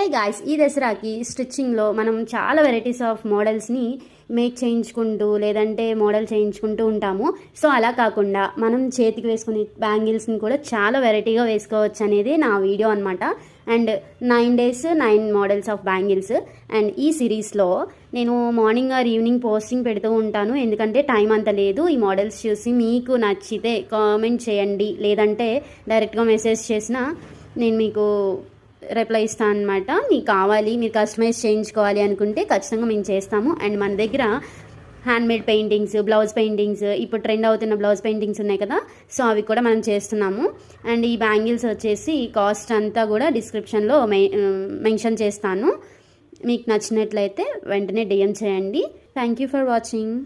Hey guys, ఈ దసరాకి స్టిచ్చింగ్లో మనం చాలా వెరైటీస్ ఆఫ్ మోడల్స్ని మేక్ చేయించుకుంటూ లేదంటే మోడల్ చేయించుకుంటూ ఉంటాము. సో అలా కాకుండా మనం చేతికి వేసుకునే బ్యాంగిల్స్ని కూడా చాలా వెరైటీగా వేసుకోవచ్చు అనేది నా వీడియో అనమాట. And 9 days 9 models of bangles. And ఈ సిరీస్లో నేను మార్నింగ్ ఆర్ ఈవినింగ్ పోస్టింగ్ పెడుతూ ఉంటాను, ఎందుకంటే టైం అంత లేదు. ఈ మోడల్స్ చూసి మీకు నచ్చితే కామెంట్ చేయండి, లేదంటే డైరెక్ట్గా మెసేజ్ చేసినా నేను మీకు రిప్లై ఇస్తాను అనమాట. మీకు కావాలి, మీరు కస్టమైజ్ చేయించుకోవాలి అనుకుంటే ఖచ్చితంగా మేము చేస్తాము. అండ్ మన దగ్గర హ్యాండ్మేడ్ పెయింటింగ్స్, బ్లౌజ్ పెయింటింగ్స్, ఇప్పుడు ట్రెండ్ అవుతున్న బ్లౌజ్ పెయింటింగ్స్ ఉన్నాయి కదా, సో అవి కూడా మనం చేస్తున్నాము. అండ్ ఈ బ్యాంగిల్స్ వచ్చేసి కాస్ట్ అంతా కూడా డిస్క్రిప్షన్లో మెన్షన్ చేస్తాను. మీకు నచ్చినట్లయితే వెంటనే డిఎం చేయండి. Thank you for watching.